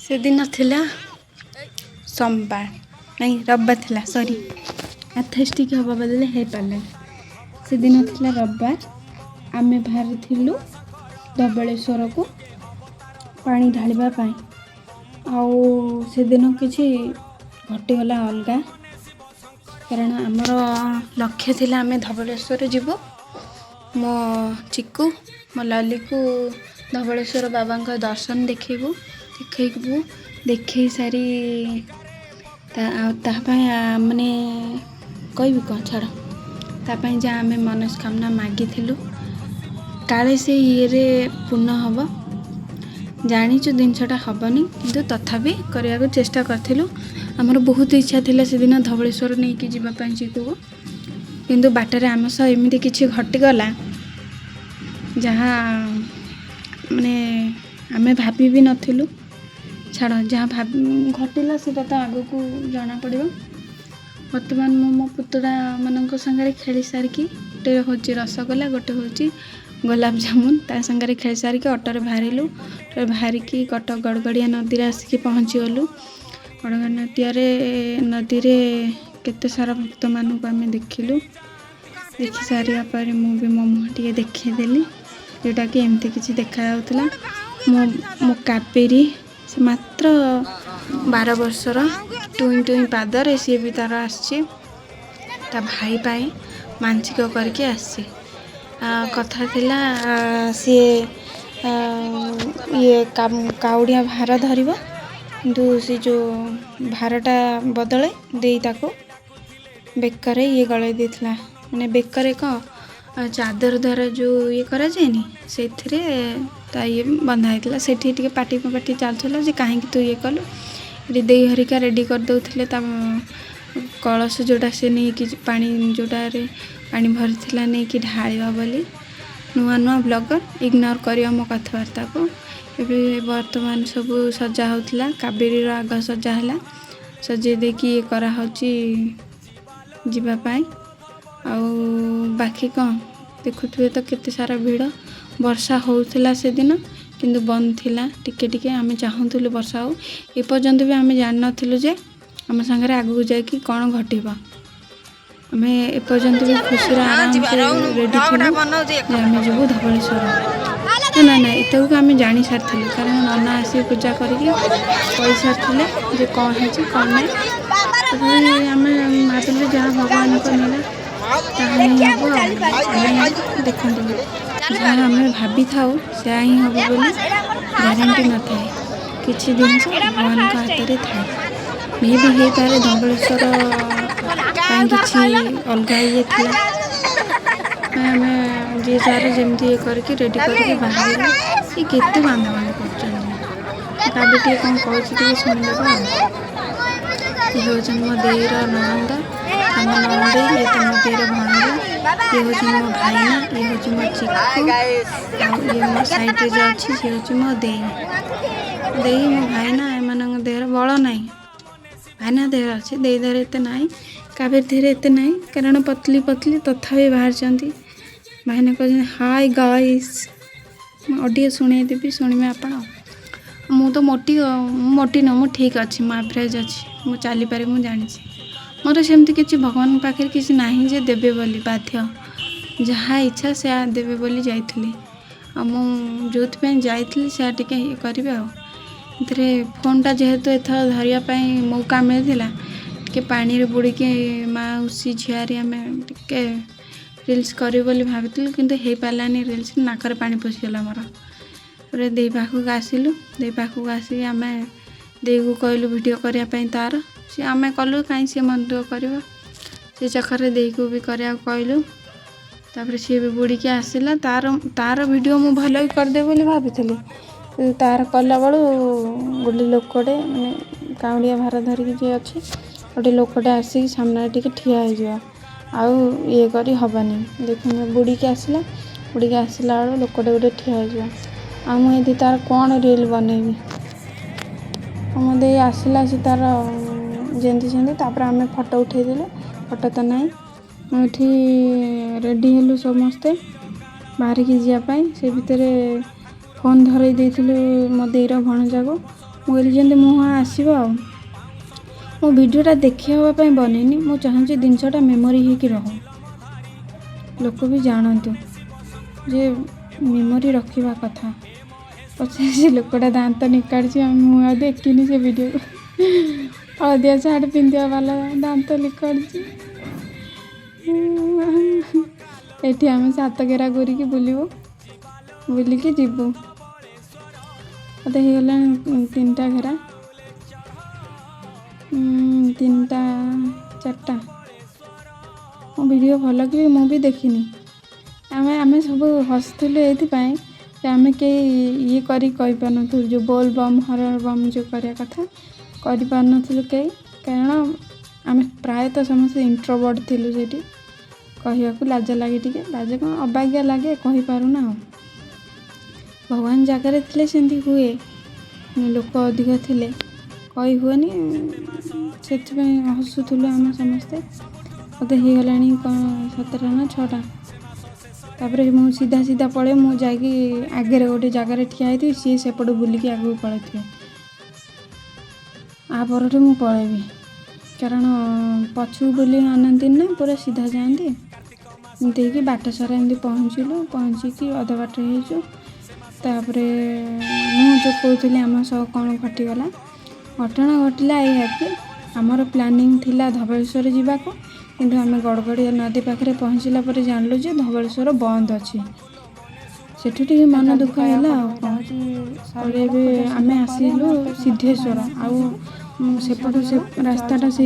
से दिन थिला सोमवार नहीं रविवार थिला सॉरी एथेस्टिक हवा बदले हे पाले से दिन थिला रविवार आमे बाहर थिलु धबलेश्वर को पानी ढालिबा पाई आउ से दिन किछि घटिगला अलगा कारण आमर लक्ष्य थिला आमे धबलेश्वर जीवो मो चिकू मो लाली को धबलेश्वर बाबा का दर्शन देखैबू देखै सारी माने कहबी कौन छाड़ तापाई जा आमे मनस्कामना मागी थिलु काले से ये पूर्ण हम जानीचु जिनसटा हेनी किंतु तथापि करने को चेष्टा करथिलु आमर बहुत इच्छा थिला से दिन धबलेश्वर नहीं कि जीवा चिकू किंतु बाटरे आम सह एमती किछि घटिगला जहाँ माने आमे भाभी भी नथिलु छाड़ जहाँ घटिला से तो आग को जना पड़ो बर्तमान मो पुतुरा मान सागर खेली सारिकी गोटे हूँ रसगोला गोटे हूँ गोलाप जामुन ता सागर खेली सारिकी ऑटोरे बाहरिलु बाहरिकी कटक गड़गड़िया नदी आसिक पहुँची गलु गड़गड़िया नदी रे केते सारा भक्त मानक आम देखिलु देखि सारिया पर मु भी मो मुँह टे देखीदेली जोटा कि एमती किसी देखा मो कापेरी से मात्र 12 वर्षर टुई टुई पादर सी भी तार आसी भाई पाई मानसिक करके आसी कथा थिला सी ये काउड़िया भार धरिबो किंतु सी जो भारटा बदले दे ताको बेकरे ये गले देथिला माने बेकरे को चादर द्वारा जो ये करा जाएनी से ये बंधा होता से पाटी पाटी चलता जे कहीं तू ये कलु ये दे हरिका रेडी कर दौले कलश जोटा से नहीं कि पानी जोटा रे पानी भरी नहीं कि ढालिबा बोली नुआ नुआ ब्लॉगर इग्नोर करियो मो कथबार्ता को एबे वर्तमान सब सजा होतला कावेरी आग सजा हला सजे देकी ये करा होची जीवा पाई आउ बाकी कौन देखुए तो केते सारा भीड़ वर्षा होउथिला से दिन किंतु बंद थिला टिके टिके आमे चाहूलु वर्षा हो ए पर्यंत भी आमे जान नथिलु जे आम संगे आगु जाई कि कौन घटिबा आमे ए पर्यंत भी खुशी आराम से रेडी थिलु आमे जबु धबलेश्वर ना ना इतक आमे जानी सारथिलु कारण नना आसी पूजा करके कहि सारथिले जे कौन है जे कौन नहीं आमे भाबिलु जहाँ भगवान को मिला देखो जहाँ आम भाभी था से ही हम बोली गारंटी न थाए किसी दिन भगवान हाथ में थाए मे भी हो पारे धबलेश्वर कि अलग ये थी आम जी जार जमी ये करके रेडी करके बाहर ये केते बांधा बांधा कर कौन कह शुणा ये हूँ मो देर ननंद आम नंदे ये तो मो देर भणजा ये हूँ मो भाईना ये हूँ मो चिकू ये मो साइड जो अच्छी सी हूँ मो दे मो भाईना एम देहर बल ना भाईना देहर अच्छे दे देहर एत ना कावेरी देहर एत ना कारण पतली पतली तथापि बाहर भाईना कहते हाय गाइस ऑडियो शुणे देवी शुणवे आपण मु तो मोटी न मु ठीक अच्छी मु एवरेज अच्छी मु चली पारे मु जानी मोर सेमती किसी भगवान पाखे किसी ना जे देवे बोली बाध्य जहाँ इच्छा से देवे बोली जाइली जो जाइली से टे ये करेंगे आते फोनटा जेहेतु एथर धरिया मौका मिलता टे पानी बुड़ी माउसी झियारी आम टे रिल्स कर भाई किंतु हो पारानी रिल्स नाकर पानी पशिगला मोर दे पाखक आसिलु दे पाखक आसिक आम दे को कहलु वीडियो करने तार सी आम कलु कहीं सी मन दुख कर से चक्कर दे को भी करने कहलु तापर सी भी बुड़ी के आसला तार वीडियो मु भल ही करदे बोली भाभी तार कला बड़ू गोटे लोकटे मैंने काउड़िया भार धरिकी जी अच्छी गोटे लोकटे आसिक सामने टे ठिया हो आउ ये करी हबानी देख बुड़ी के आसला बेलू लोकटे गोटे ठिया हो मुझे तार कौन रील बनैबी मत आसला से तार जमी सेमती आम फोटो उठेदेलु फोटो तो ना ये रेडी हेलु समस्ते बाहरिकी जावाई से भितर फोन धरई देथिलु मो देर भणजा को ମୁଁ କହିଲି ଯେମିତି ମୁହଁ ଆସିବ ଆଉ। ମୋ ଭିଡ଼ିଓଟା ଦେଖି ହେବା ପାଇଁ ବନେଇନି, ମୁଁ ଚାହୁଁଛି ଜିନିଷଟା ମେମୋରି ହେଇକି ରହୁ, ଲୋକ ବି ଜାଣନ୍ତୁ ଯେ ମେମୋରି ରଖିବା କଥା। ପଛରେ ସେ ଲୋକଟା ଦାନ୍ତ ନିକାଳୁଛି, ମୁଁ ଆଉ ଦେଖିନି ସେ ଭିଡ଼ିଓକୁ। ହଳଦିଆ ସାର୍ଟ ପିନ୍ଧିବା ବାଲା ଦାନ୍ତ ନିକାଳୁଛି। ଏଠି ଆମେ 7 ଘେରା ଘୁରିକି ବୁଲିକି ଯିବୁ। ମତେ ହେଇଗଲାଣି 3ଟା ଘେରା, 3ଟା 4ଟା। ମୋ ଭିଡ଼ିଓ ଭଲ କି ମୁଁ ବି ଦେଖିନି। ଆମେ ସବୁ ହସୁଥିଲୁ ଏଇଥିପାଇଁ ଯେ ଆମେ କେହି ଇଏ କରି କହିପାରୁନଥିଲୁ, ଯେଉଁ ବୋଲ୍ ବମ୍ ହରର ବମ୍ ଯେଉଁ କରିବା କଥା କରିପାରୁନଥିଲୁ କେହି, କାରଣ ଆମେ ପ୍ରାୟତଃ ସମସ୍ତେ ଇଣ୍ଟ୍ରୋଭର୍ଟ ଥିଲୁ। ସେଇଠି କହିବାକୁ ଲାଜ ଲାଗେ, ଟିକେ ଲାଜ କ'ଣ ଅବାଗିଆ ଲାଗେ, କହିପାରୁନା ଆଉ। ଭଗବାନ ଜାଗାରେ ଥିଲେ ସେମିତି ହୁଏ, ଲୋକ ଅଧିକ ଥିଲେ କହି ହୁଏନି, ସେଥିପାଇଁ ହସୁଥିଲୁ ଆମେ ସମସ୍ତେ। ମୋତେ ହେଇଗଲାଣି କ'ଣ 7ଟା ନା 6ଟା। ତାପରେ ମୁଁ ସିଧା ପଳେଇ, ମୁଁ ଯାଇକି ଆଗରେ ଗୋଟେ ଜାଗାରେ ଠିଆ ହେଇଥିବି, ସିଏ ସେପଟୁ ବୁଲିକି ଆଗକୁ ପଳେଇଥିବେ। ଆ ପରଠୁ ମୁଁ ପଳେଇବି, କାରଣ ପଛକୁ ବୁଲି ଆଣନ୍ତିନି ନା, ପୁରା ସିଧା ଯାଆନ୍ତି। ଏମିତି ହେଇକି ବାଟ ସାରା ଏମିତି ପହଞ୍ଚିକି ଅଧା ବାଟ ହେଇଛୁ। ତାପରେ ମୁଁ ଯେଉଁ କହୁଥିଲି ଆମ ସହ କ'ଣ ଘଟିଗଲା, ଘଟଣା ଘଟିଲା ଏଇଆ କି ଆମର ପ୍ଲାନିଂ ଥିଲା ଧବଳେଶ୍ୱର ଯିବାକୁ, କିନ୍ତୁ ଆମେ ଗଡ଼ଗଡ଼ିଆ ନଦୀ ପାଖରେ ପହଞ୍ଚିଲା ପରେ ଜାଣିଲୁ ଯେ ଧବଳେଶ୍ୱର ବନ୍ଦ ଅଛି। ସେଠୁ ଟିକେ ମନ ଦୁଃଖ ହେଲା ଆଉ କ'ଣ। ତାପରେ ଏବେ ଆମେ ଆସିଲୁ ସିଦ୍ଧେଶ୍ୱର, ଆଉ ସେପଟୁ ସେ ରାସ୍ତାଟା ସେ